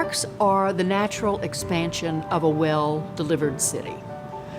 Parks are the natural expansion of a well-delivered city.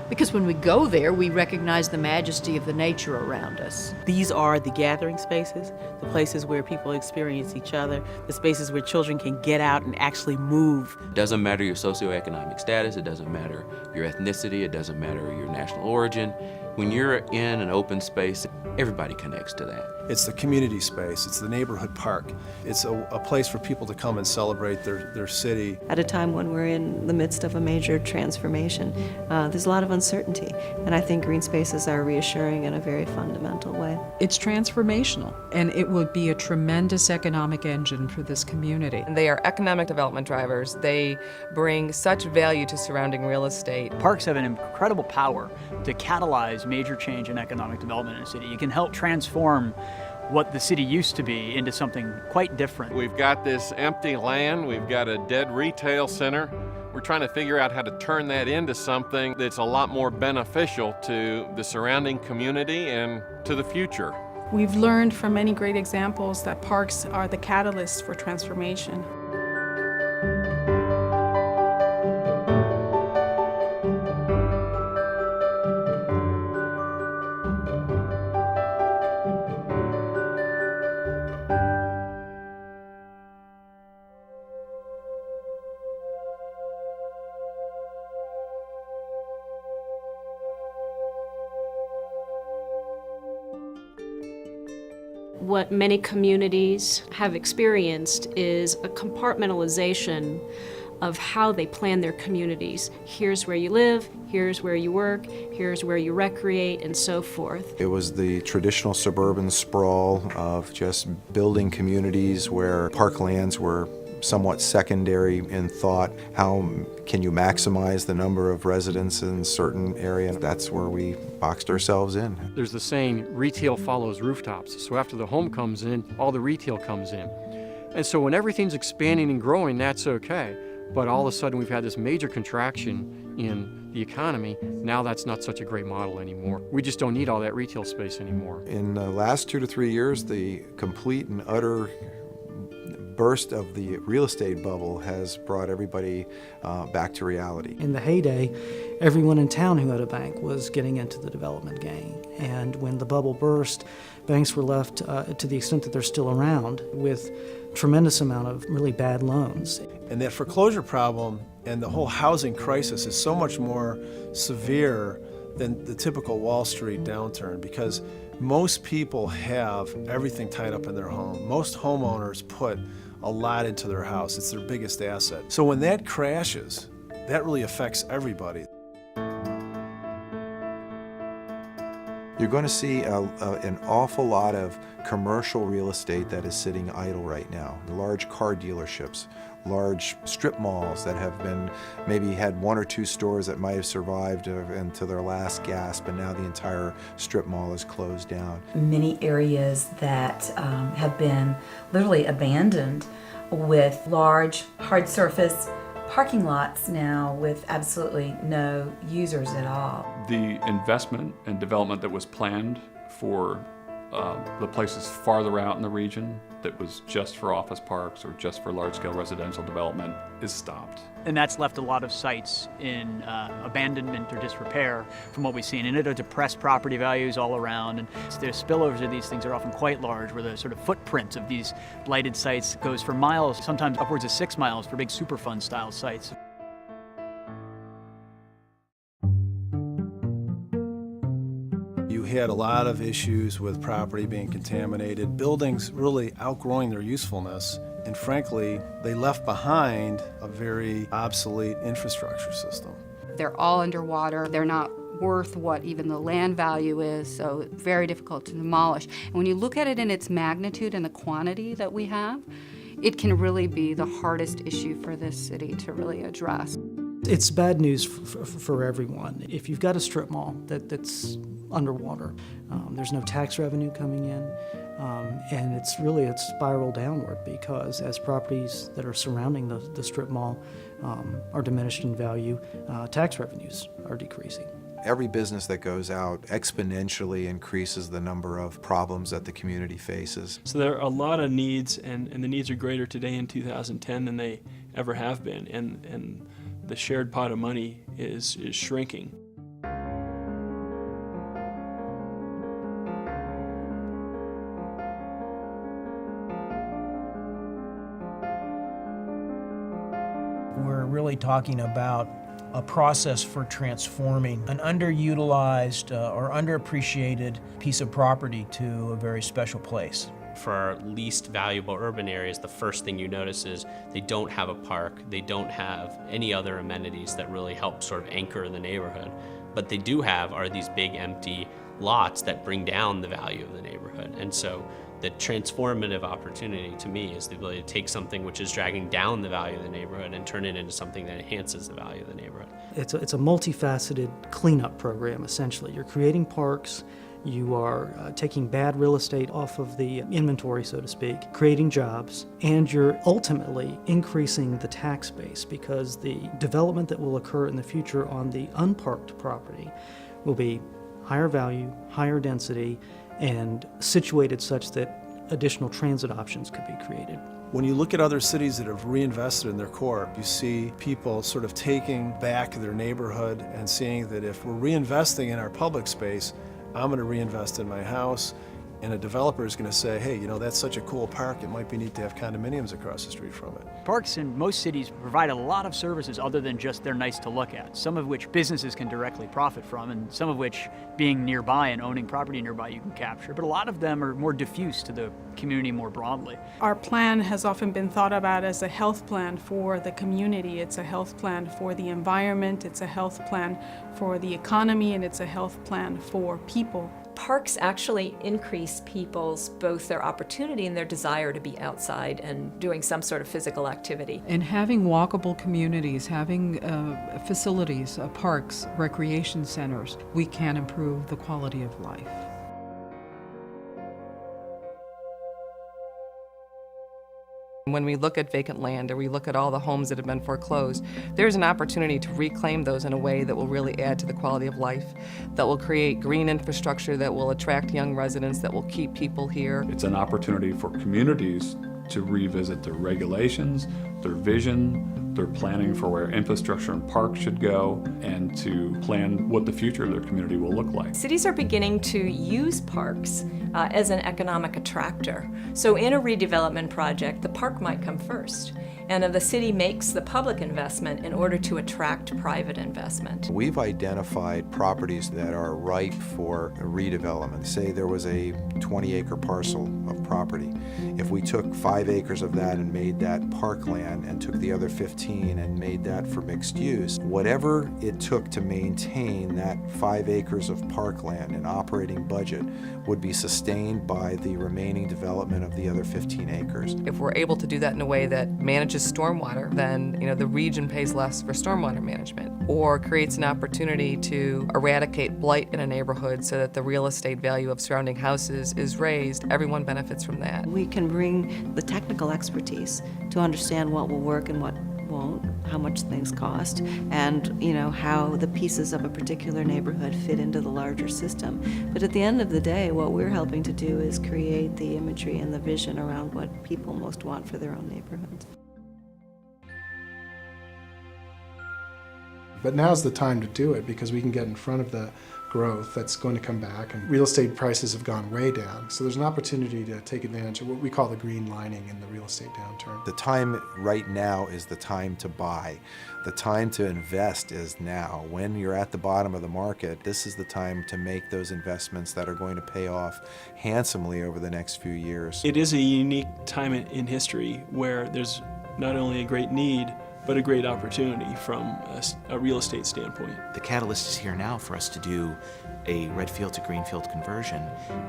Because when we go there, we recognize the majesty of the nature around us. These are the gathering spaces, the places where people experience each other, the spaces where children can get out and actually move. It doesn't matter your socioeconomic status, it doesn't matter your ethnicity, it doesn't matter your national origin. When you're in an open space, everybody connects to that. It's the community space, it's the neighborhood park. It's a place for people to come and celebrate their city. At a time when we're in the midst of a major transformation, there's a lot of uncertainty, and I think green spaces are reassuring in a very fundamental way. It's transformational, and it will be a tremendous economic engine for this community. They are economic development drivers. They bring such value to surrounding real estate. Parks have an incredible power to catalyze major change in economic development in a city. You can help transform what the city used to be into something quite different. We've got this empty land, we've got a dead retail center. We're trying to figure out how to turn that into something that's a lot more beneficial to the surrounding community and to the future. We've learned from many great examples that parks are the catalyst for transformation. What many communities have experienced is a compartmentalization of how they plan their communities. Here's where you live, here's where you work, here's where you recreate, and so forth. It was the traditional suburban sprawl of just building communities where parklands were somewhat secondary in thought. How can you maximize the number of residents in a certain area? That's where we boxed ourselves in. There's the saying, retail follows rooftops. So after the home comes in, all the retail comes in. And so when everything's expanding and growing, that's okay. But all of a sudden we've had this major contraction in the economy. Now that's not such a great model anymore. We just don't need all that retail space anymore. In the last 2 to 3 years, the complete and utter burst of the real estate bubble has brought everybody back to reality. In the heyday, everyone in town who had a bank was getting into the development game. And when the bubble burst, banks were left, to the extent that they're still around, with tremendous amount of really bad loans. And that foreclosure problem and the whole housing crisis is so much more severe than the typical Wall Street downturn, because most people have everything tied up in their home. Most homeowners put a lot into their house. It's their biggest asset. So when that crashes, that really affects everybody. You're going to see an awful lot of commercial real estate that is sitting idle right now. Large car dealerships, large strip malls that have been, maybe had 1 or 2 stores that might have survived into their last gasp, and now the entire strip mall is closed down. Many areas that have been literally abandoned, with large hard surface parking lots now with absolutely no users at all. The investment and development that was planned for the places farther out in the region that was just for office parks or just for large-scale residential development is stopped. And that's left a lot of sites in abandonment or disrepair from what we've seen. And it'll depress property values all around. And the spillovers of these things are often quite large, where the sort of footprint of these blighted sites goes for miles, sometimes upwards of 6 miles for big Superfund style sites. You had a lot of issues with property being contaminated, buildings really outgrowing their usefulness, and frankly, they left behind a very obsolete infrastructure system. They're all underwater. They're not worth what even the land value is, so very difficult to demolish. And when you look at it in its magnitude and the quantity that we have, it can really be the hardest issue for this city to really address. It's bad news for everyone. If you've got a strip mall that's underwater, there's no tax revenue coming in, and it's spiraled downward, because as properties that are surrounding the strip mall are diminished in value, tax revenues are decreasing. Every business that goes out exponentially increases the number of problems that the community faces. So there are a lot of needs, and the needs are greater today in 2010 than they ever have been, and the shared pot of money is shrinking. We're really talking about a process for transforming an underutilized or underappreciated piece of property to a very special place. For our least valuable urban areas, the first thing you notice is they don't have a park, they don't have any other amenities that really help sort of anchor the neighborhood. But they do have are these big empty lots that bring down the value of the neighborhood. And so the transformative opportunity to me is the ability to take something which is dragging down the value of the neighborhood and turn it into something that enhances the value of the neighborhood. It's a multifaceted cleanup program, essentially. You're creating parks, you are taking bad real estate off of the inventory, so to speak, creating jobs, and you're ultimately increasing the tax base because the development that will occur in the future on the unparked property will be higher value, higher density, and situated such that additional transit options could be created. When you look at other cities that have reinvested in their core, you see people sort of taking back their neighborhood and seeing that if we're reinvesting in our public space, I'm going to reinvest in my house, and a developer is going to say, hey, you know, that's such a cool park, it might be neat to have condominiums across the street from it. Parks in most cities provide a lot of services other than just they're nice to look at, some of which businesses can directly profit from, and some of which, being nearby and owning property nearby, you can capture. But a lot of them are more diffuse to the community more broadly. Our plan has often been thought about as a health plan for the community. It's a health plan for the environment, it's a health plan for the economy, and it's a health plan for people. Parks actually increase people's both their opportunity and their desire to be outside and doing some sort of physical activity. And having walkable communities, having facilities, parks, recreation centers, we can improve the quality of life. When we look at vacant land or we look at all the homes that have been foreclosed, there's an opportunity to reclaim those in a way that will really add to the quality of life, that will create green infrastructure, that will attract young residents, that will keep people here. It's an opportunity for communities to revisit their regulations, their vision, their planning for where infrastructure and parks should go, and to plan what the future of their community will look like. Cities are beginning to use parks as an economic attractor. So in a redevelopment project, the park might come first. And the city makes the public investment in order to attract private investment. We've identified properties that are ripe for redevelopment. Say there was a 20-acre parcel of property. If we took 5 acres of that and made that parkland and took the other 15 and made that for mixed use, whatever it took to maintain that 5 acres of parkland and operating budget would be sustained by the remaining development of the other 15 acres. If we're able to do that in a way that manages stormwater, then the region pays less for stormwater management, or creates an opportunity to eradicate blight in a neighborhood so that the real estate value of surrounding houses is raised. Everyone benefits from that. We can bring the technical expertise to understand what will work and what won't, how much things cost, and how the pieces of a particular neighborhood fit into the larger system. But at the end of the day, what we're helping to do is create the imagery and the vision around what people most want for their own neighborhoods. But now's the time to do it because we can get in front of the growth that's going to come back, and real estate prices have gone way down. So there's an opportunity to take advantage of what we call the green lining in the real estate downturn. The time right now is the time to buy. The time to invest is now. When you're at the bottom of the market, this is the time to make those investments that are going to pay off handsomely over the next few years. It is a unique time in history where there's not only a great need, but a great opportunity from a real estate standpoint. The catalyst is here now for us to do a red field to green field conversion,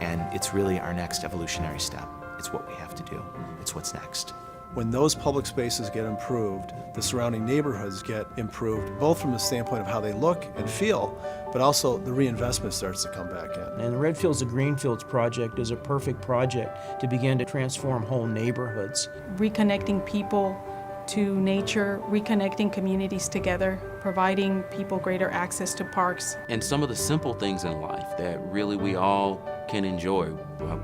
and it's really our next evolutionary step. It's what we have to do. It's what's next. When those public spaces get improved, the surrounding neighborhoods get improved, both from the standpoint of how they look and feel, but also the reinvestment starts to come back in. And the Red Fields to Green Fields project is a perfect project to begin to transform whole neighborhoods. Reconnecting people to nature, reconnecting communities together, providing people greater access to parks. And some of the simple things in life that really we all can enjoy,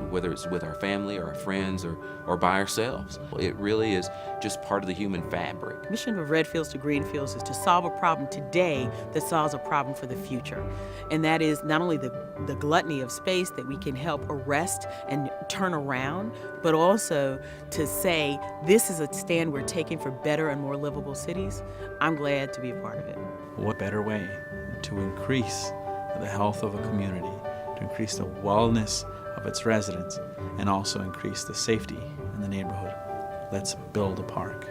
whether it's with our family or our friends or by ourselves. It really is just part of the human fabric. The mission of Red Fields to Green Fields is to solve a problem today that solves a problem for the future. And that is not only the gluttony of space that we can help arrest and turn around, but also to say this is a stand we're taking for better and more livable cities. I'm glad to be a part of it. What better way to increase the health of a community, to increase the wellness of its residents, and also increase the safety in the neighborhood? Let's build a park.